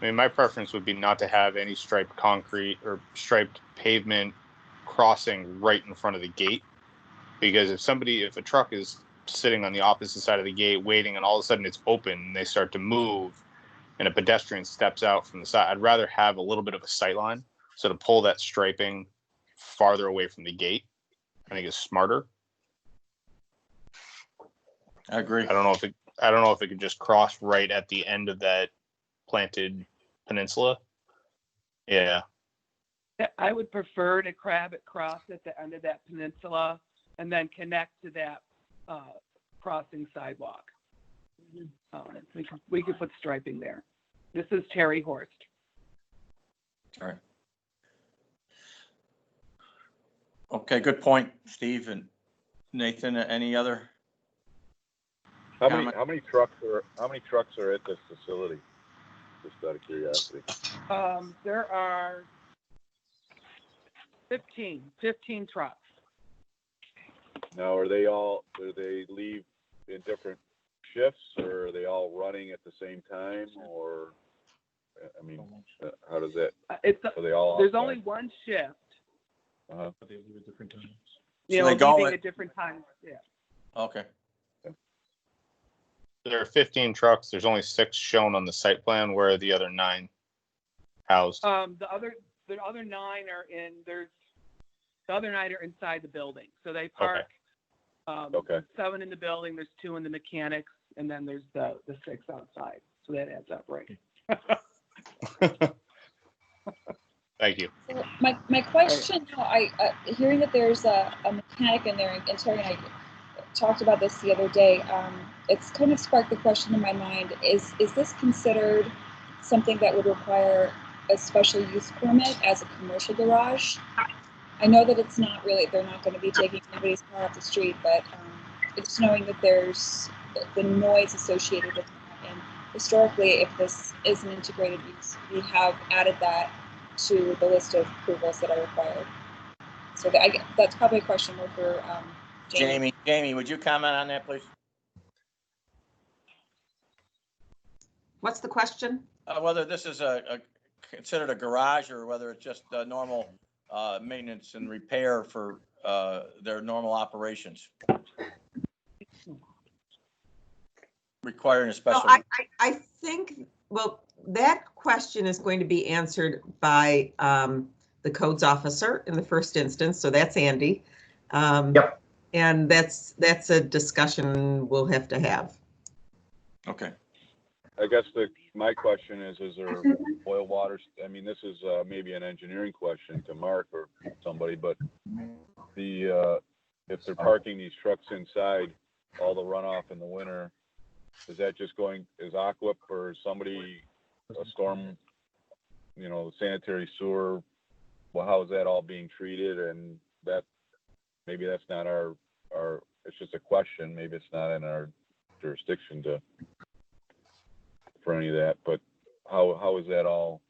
I mean, my preference would be not to have any striped concrete or striped pavement crossing right in front of the gate. Because if a truck is sitting on the opposite side of the gate waiting and all of a sudden it's open and they start to move and a pedestrian steps out from the side, I'd rather have a little bit of a sight line. So to pull that striping farther away from the gate, I think is smarter. I agree. I don't know if it could just cross right at the end of that planted peninsula. Yeah. I would prefer to crab it cross at the end of that peninsula and then connect to that crossing sidewalk. We could put striping there. This is Terry Horst. All right. Okay, good point, Steve and Nathan. Any other? How many trucks are at this facility? Just out of curiosity. There are 15 trucks. Now, do they leave in different shifts, or are they all running at the same time, or, I mean, how does that, are they all There's outside? only one shift. Uh-huh. But they leave at different times. You So know, they go leaving at- at different times, yeah. Okay. There are 15 trucks. There's only 6 shown on the site plan. Where are the other 9 housed? The other 9 are inside the building. So they park, Okay. 7 in the building, there's 2 in the mechanics, and then there's the 6 outside. So that adds up, right? Thank you. So my question, hearing that there's a mechanic in there, and Terry and I talked about this the other day, it's kind of sparked the question in my mind, is this considered something that would require a special use permit as a commercial garage? I know that it's not really, they're not going to be taking anybody's car off the street, but it's knowing that there's the noise associated with that. And historically, if this is an integrated use, we have added that to the list of approvals that are required. So that's probably a question more for Jamie. Jamie, would you comment on that, please? What's the question? Whether this is considered a garage or whether it's just normal maintenance and repair for their normal operations. Requiring a special. So I think, well, that question is going to be answered by the codes officer in the first instance. So that's Andy. Yep. And that's a discussion we'll have to have. Okay. I guess my question is there boil water? I mean, this is maybe an engineering question to Mark or somebody, but if they're parking these trucks inside, all the runoff in the winter, is that just going, is Aqua or somebody, a storm, sanitary sewer, well, how is that all being treated? And that, maybe that's not our, it's just a question, maybe it's not in our jurisdiction for any of that, but how is that all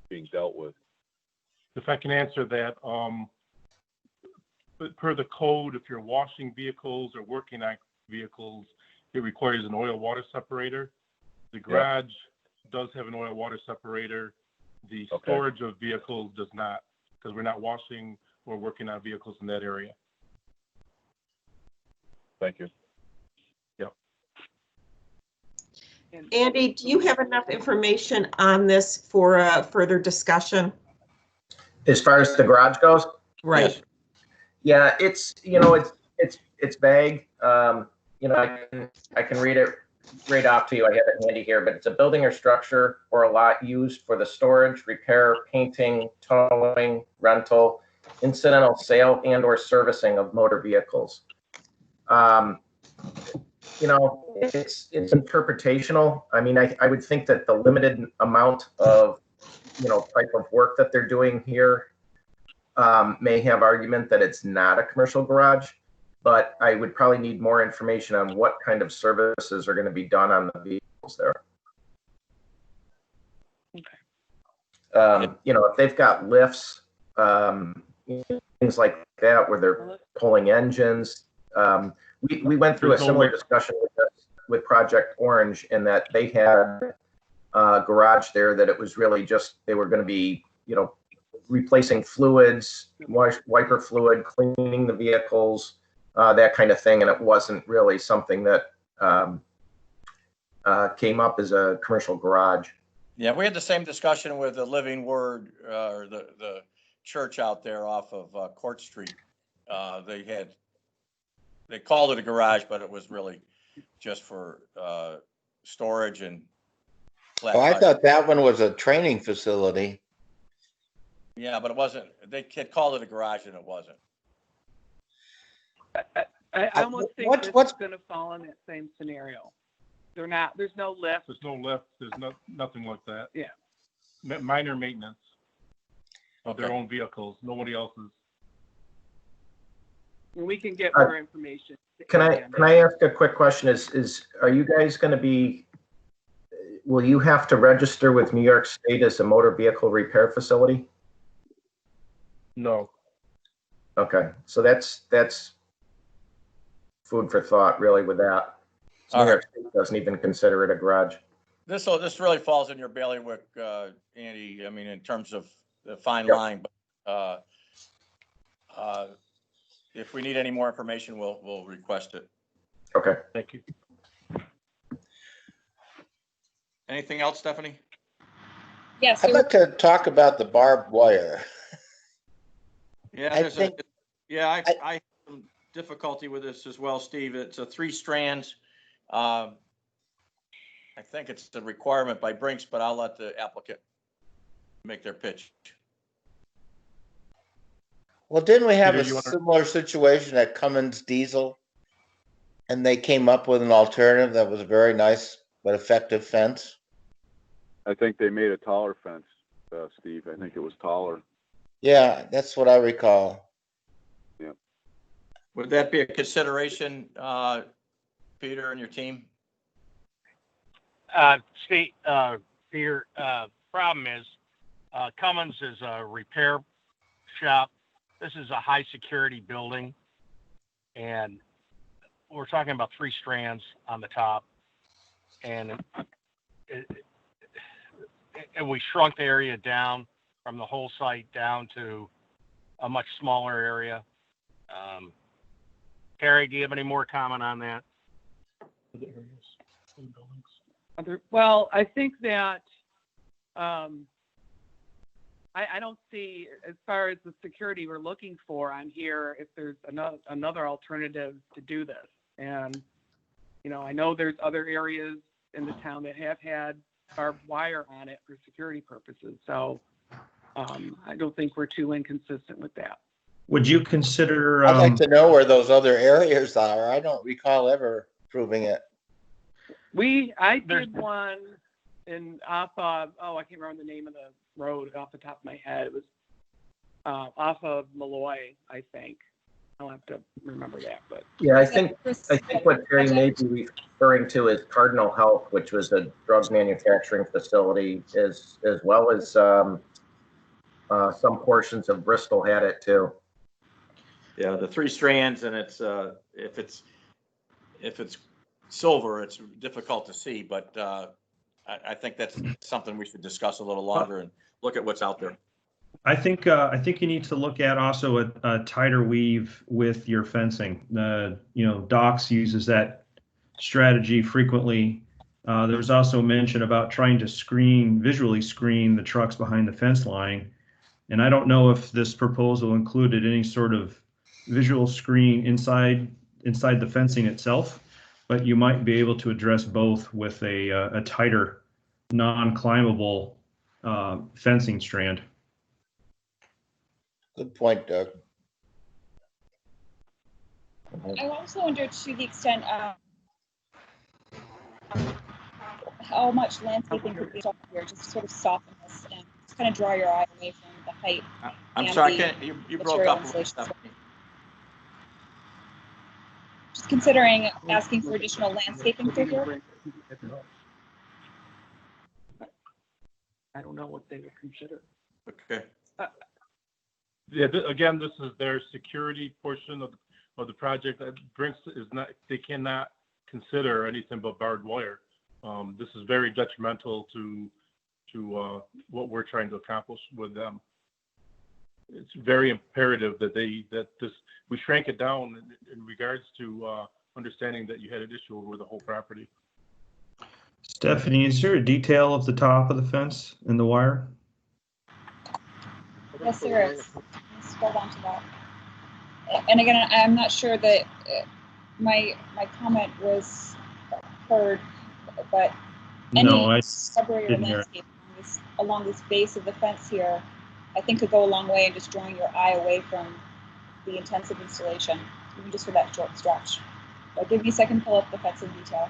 being dealt with? If I can answer that, but per the code, if you're washing vehicles or working on vehicles, it requires an oil water separator. The garage does have an oil water separator. The storage of vehicles does not, because we're not washing or working on vehicles in that area. Thank you. Yep. Andy, do you have enough information on this for a further discussion? As far as the garage goes? Right. Yes. Yeah, it's vague. I can read it right off to you. I have it handy here, but it's a building or structure or a lot used for the storage, repair, painting, towing, rental, incidental sale and or servicing of motor vehicles. It's interpretational. I mean, I would think that the limited amount of, type of work that they're doing here may have argument that it's not a commercial garage, but I would probably need more information on what kind of services are going to be done on the vehicles there. If they've got lifts, things like that, where they're pulling engines. We went through a similar discussion with Project Orange in that they had a garage there that it was really just, they were going to be, replacing fluids, wiper fluid, cleaning the vehicles, that kind of thing. And it wasn't really something that came up as a commercial garage. Yeah, we had the same discussion with the Living Word, or the church out there off of Court Street. They called it a garage, but it was really just for storage and. Oh, I thought that one was a training facility. Yeah, but it wasn't. They had called it a garage, and it wasn't. I almost think what's going to fall in that same scenario. They're not. There's no lift. There's no lift. There's nothing like that. Yeah. Minor maintenance of their own vehicles. Nobody else's. And we can get more information. Can I ask a quick question? Are you guys going to be, will you have to register with New York State as a motor vehicle repair facility? No. Okay, so that's food for thought, really, with that. So All New York State doesn't even consider it a garage. This really falls in your bailiwick, Andy. I mean, in terms of the fine line, but if we need any more information, we'll request it. Okay. Thank you. Anything else, Stephanie? Yes. I'd like to talk about the barbed wire. Yeah, I think I have some difficulty with this as well, Steve. It's a 3 strands. I think it's the requirement by Brinks, but I'll let the applicant make their pitch. Well, didn't we have Peter, a you wanna- similar situation at Cummins Diesel? And they came up with an alternative that was a very nice but effective fence. I think they made a taller fence, Steve. I think it was taller. Yeah, that's what I recall. Yeah. Would that be a consideration, Peter and your team? Steve, Peter, problem is, Cummins is a repair shop. This is a high security building, and we're talking about 3 strands on the top, and and we shrunk the area down from the whole site down to a much smaller area. Terry, do you have any more comment on that? Well, I think that I don't see, as far as the security we're looking for on here, if there's another alternative to do this. And, you know, I know there's other areas in the town that have had barbed wire on it for security purposes. So I don't think we're too inconsistent with that. Would you consider? I'd like to know where those other areas are. I don't recall ever proving it. I did one off of, I can't remember the name of the road off the top of my head. It was off of Malloy, I think. I'll have to remember that. But yeah, I think what Terry may be referring to is Cardinal Health, which was a drug manufacturing facility, as well as some portions of Bristol had it too. Yeah, the 3 strands, and it's if it's silver, it's difficult to see, but I think that's something we should discuss a little longer and look at what's out there. I think you need to look at also a tighter weave with your fencing. Docks uses that strategy frequently. There was also mention about trying to visually screen the trucks behind the fence line. And I don't know if this proposal included any sort of visual screen inside the fencing itself, but you might be able to address both with a tighter, non-climbable fencing strand. Good point, Doug. I also wonder, to the extent how much landscaping could be up here, just to sort of soften this and just kind of draw your eye away from the height. I'm sorry, you broke up. Just considering asking for additional landscaping through here. I don't know what they would consider. Okay. Yeah, again, this is their security portion of the project. Brinks is not, they cannot consider anything but barbed wire. This is very detrimental to what we're trying to accomplish with them. It's very imperative that we shrank it down in regards to understanding that you had an issue over the whole property. Stephanie, is there a detail of the top of the fence and the wire? Yes, there is. Let's scroll down to that. And again, I'm not sure that my comment was heard, but any shrubbery or landscape along this base of the fence here, I think could go a long way in just drawing your eye away from the intensive installation, even just for that short stretch. But give me a second to pull up the fence in detail.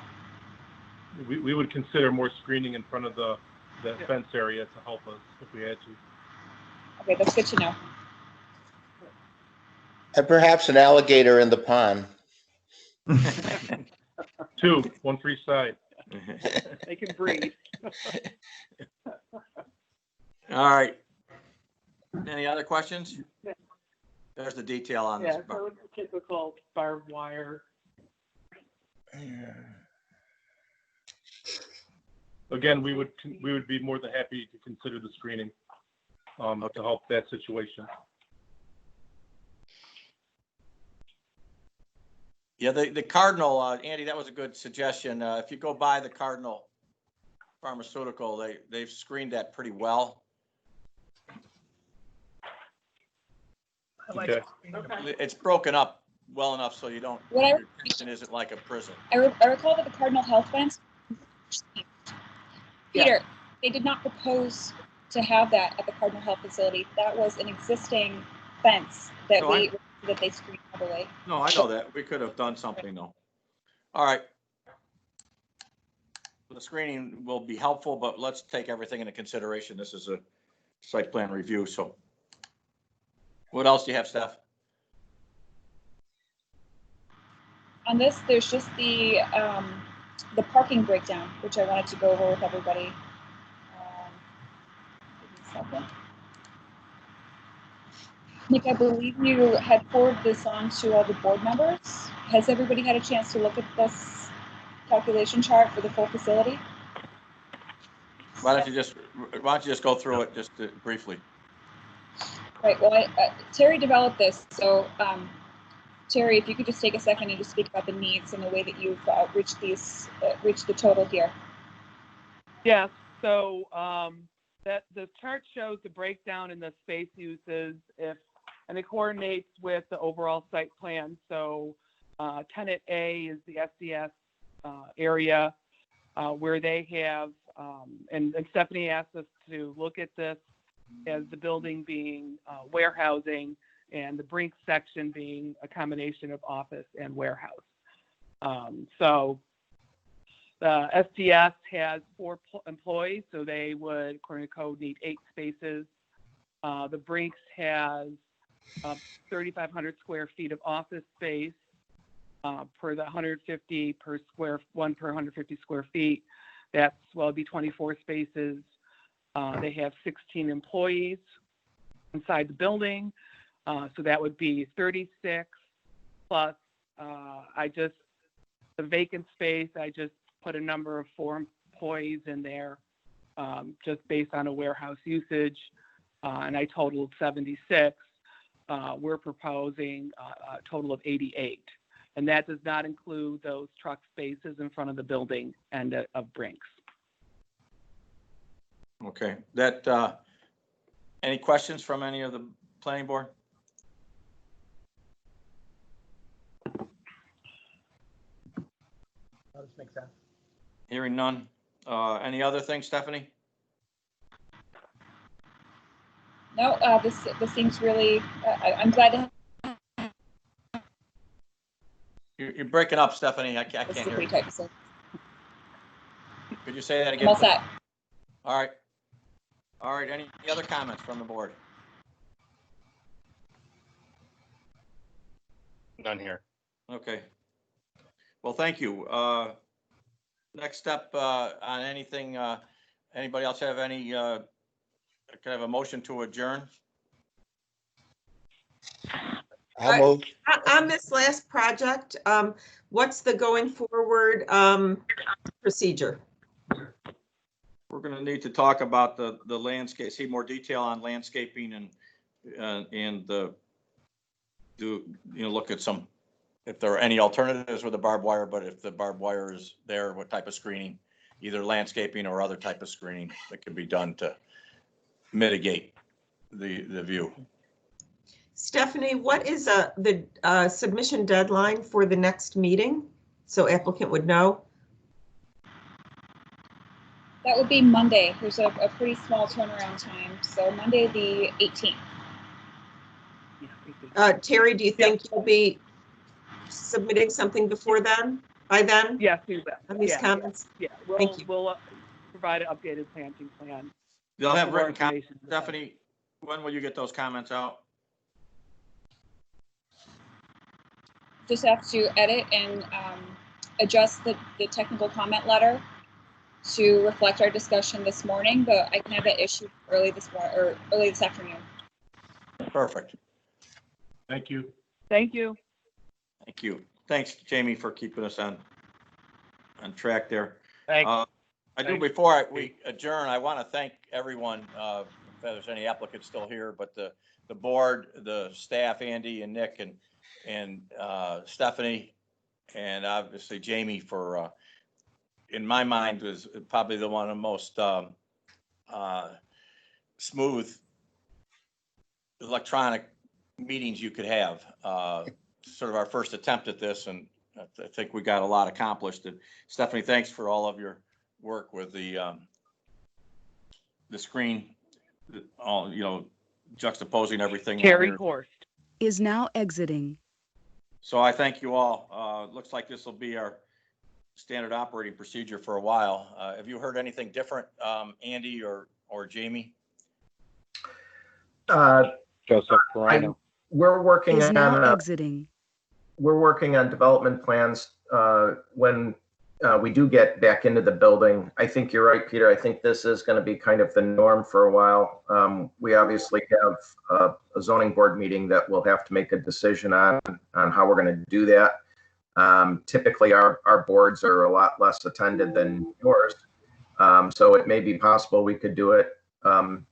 We would consider more screening in front of that fence area to help us if we had to. Okay, that's good to know. And perhaps an alligator in the pond. 2, 1 for each side. They can breathe. All right. Any other questions? There's the detail on this. Yeah, so it's a typical barbed wire. Again, we would be more than happy to consider the screening to help that situation. Yeah, the Cardinal, Andy, that was a good suggestion. If you go by the Cardinal Pharmaceutical, they've screened that pretty well. I like Okay. It's broken up well enough so you don't, What I- your kitchen isn't like a prison. I recall that the Cardinal Health Fence, Peter, they did not propose to have that at the Cardinal Health facility. That was an existing fence that No, that they screened heavily. No, I know that. We could have done something though. All right. The screening will be helpful, but let's take everything into consideration. This is a site plan review, so. What else do you have, Steph? On this, there's just the parking breakdown, which I wanted to go over with everybody. Give me a second. Nick, I believe you had forwarded this on to all the board members. Has everybody had a chance to look at this calculation chart for the full facility? Why don't you just go through it just briefly? Right. Well, Terry developed this, so Terry, if you could just take a second and just speak about the needs and the way that you've reached the total here. Yes. So that the chart shows the breakdown in the space uses and it coordinates with the overall site plan. So tenant A is the SDS area where they have, and Stephanie asked us to look at this as the building being warehousing and the Brink section being a combination of office and warehouse. So the SDS has 4 employees, so they would, according to code, need 8 spaces. The Brinks has 3,500 square feet of office space per the 150 per 150 square feet. That's, well, it'd be 24 spaces. They have 16 employees inside the building. So that would be 36 plus, the vacant space, I just put a number of 4 employees in there just based on a warehouse usage. And I totaled 76. We're proposing a total of 88. And that does not include those truck spaces in front of the building and of Brinks. Okay. Any questions from any of the planning board? That just makes sense. Hearing none. Any other things, Stephanie? No, this seems really. I'm glad to. You're breaking up, Stephanie. I can't This is a hear pretty you. tight facility. Could you say that I'm again? all set. All right. All right. Any other comments from the board? None here. Okay. Well, thank you. Next step on anything, anybody else have any, can I have a motion to adjourn? I'll move. On this last project, what's the going forward procedure? We're going to need to talk about the landscape, see more detail on landscaping and look at some, if there are any alternatives with the barbed wire, but if the barbed wire is there, what type of screening, either landscaping or other type of screening that can be done to mitigate the view. Stephanie, what is the submission deadline for the next meeting? So applicant would know. That would be Monday. There's a pretty small turnaround time. So Monday the 18th. Terry, do you think you'll be submitting something before then, by then? Yes, we will. On these comments? Yeah, Thank you. We'll provide an updated planting plan. They'll have More written comments. information. Stephanie, when will you get those comments out? just have to edit and adjust the technical comment letter to reflect our discussion this morning, but I can have that issued early this morning or early this afternoon. Perfect. Thank you. Thank you. Thank you. Thanks, Jamie, for keeping us on track there. Thanks. I do, before we adjourn, I want to thank everyone, if there's any applicants still here, but the board, the staff, Andy and Nick and Stephanie, and obviously Jamie for, in my mind, was probably the one of the most smooth electronic meetings you could have. Sort of our first attempt at this, and I think we got a lot accomplished. And Stephanie, thanks for all of your work with the screen, all, you know, juxtaposing everything. Terry Horst is now exiting. So I thank you all. Looks like this will be our standard operating procedure for a while. Have you heard anything different, Andy or Jamie? Joseph, we're working Is now on exiting. we're working on development plans when we do get back into the building. I think you're right, Peter. I think this is going to be kind of the norm for a while. We obviously have a zoning board meeting that we'll have to make a decision on how we're going to do that. Typically, our boards are a lot less attended than yours, so it may be possible we could do it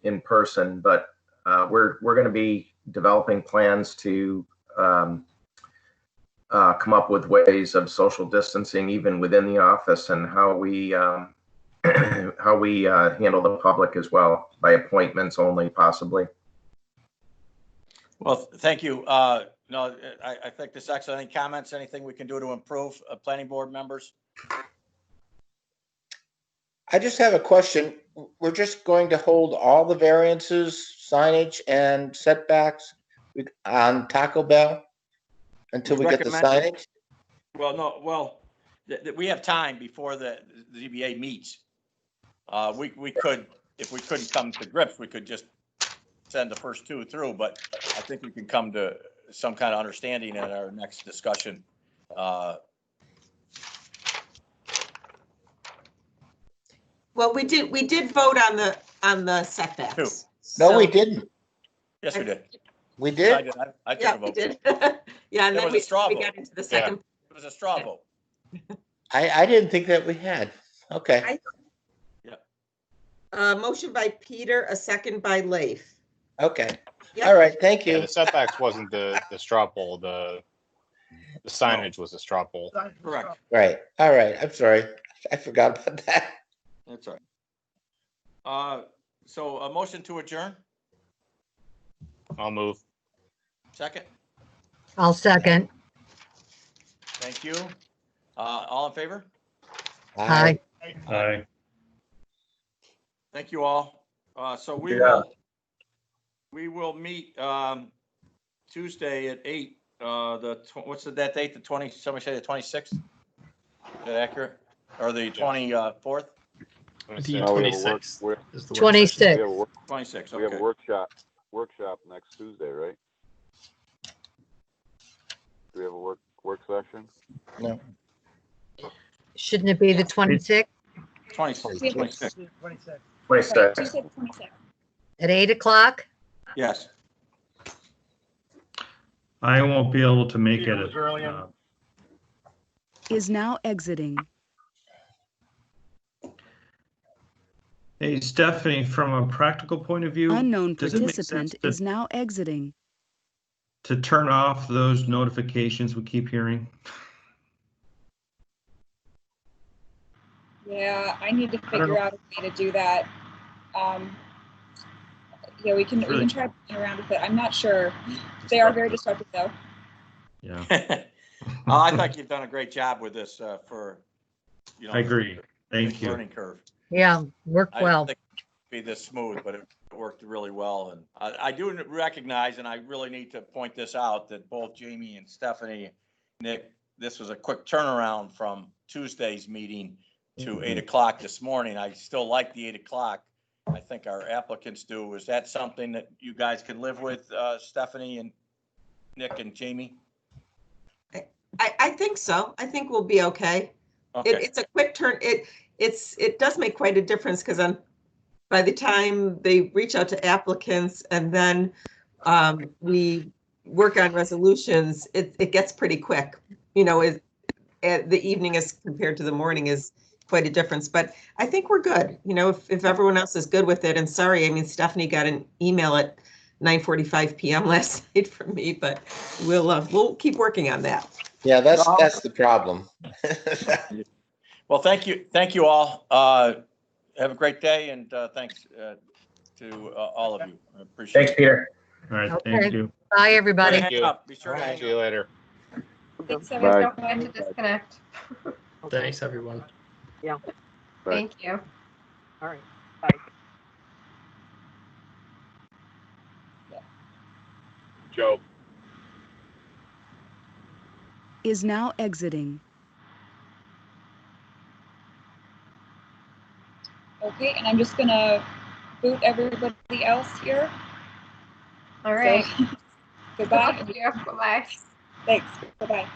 in person. But we're going to be developing plans to come up with ways of social distancing even within the office, and how we handle the public as well, by appointments only, possibly. Well, thank you. No, I think this is excellent. Any comments, anything we can do to improve, planning board members? I just have a question. We're just going to hold all the variances, signage, and setbacks on Taco Bell until we get the signage? Well, no, well, we have time before the ZBA meets. We could, if we couldn't come to grips, we could just send the first two through, but I think we can come to some kind of understanding at our next discussion. Well, we did vote on the setbacks. No, we didn't. Yes, we did. We did? I took Yeah, a vote. we did. Yeah, and It then was we a straw vote. got into the second. It was a straw vote. I didn't think that we had. Okay. Motion by Peter, a second by Leif. Okay. Yep. All right. Thank Yeah, you. the setbacks wasn't the straw poll. The signage was the straw poll. Correct. Right. All right. I'm sorry. I forgot about that. That's all right. So a motion to adjourn? I'll move. Second? I'll second. Thank you. All in favor? Aye. Aye. Thank you all. So we Yeah. will meet Tuesday at 8. What's that date? The 20? Somebody say the 26th? Is that accurate? Or the 24th? The No, we have a work- 26th we're- is the work 26. session. We have a work, 26. we have a Okay. workshop next Tuesday, right? Do we have a work session? No. Shouldn't it be the 26th 26. 26. 26. Tuesday the 26th. at 8 o'clock? Yes. I won't be able to make Peter it. Mazurlian. Is now exiting. Hey, Stephanie, from a practical point of view, Unknown does it make sense participant to, is now exiting. to turn off those notifications we keep hearing? Yeah, I need to don't figure know. out a way to do that. Yeah, we can Really? try playing around with it. I'm not sure. They are very disruptive though. Yeah. I think you've done a great job with this for, you know. I agree. Thank you. Learning curve. Yeah, worked I well. didn't think it'd be this smooth, but it worked really well. And I do recognize, and I really need to point this out, that both Jamie and Stephanie, Nick, this was a quick turnaround from Tuesday's meeting to 8 o'clock this morning. I still like the 8 o'clock. I think our applicants do. Is that something that you guys can live with, Stephanie and Nick and Jamie? I think so. I think we'll be okay. Okay. It's a quick turn. It does make quite a difference because by the time they reach out to applicants and then we work on resolutions, it gets pretty quick. The evening as compared to the morning is quite a difference, but I think we're good. If everyone else is good with it, and sorry, I mean, Stephanie got an email at 9:45 p.m. last night from me, but we'll keep working on that. Yeah, that's the problem. Well, thank you all. Have a great day, and thanks to all of you. I appreciate Thanks, it. Peter. All right, Okay. thank you. Bye, everybody. Hang up. Be sure to hang See you later. Thanks, Bye. everyone. Don't forget to disconnect. Thanks, everyone. Yeah. Bye. Thank you. All right. Bye. Joe. Is now exiting. Okay, and I'm just gonna boot everybody else here. All right. So, goodbye. Thank you. Bye-bye. Thanks. Bye-bye.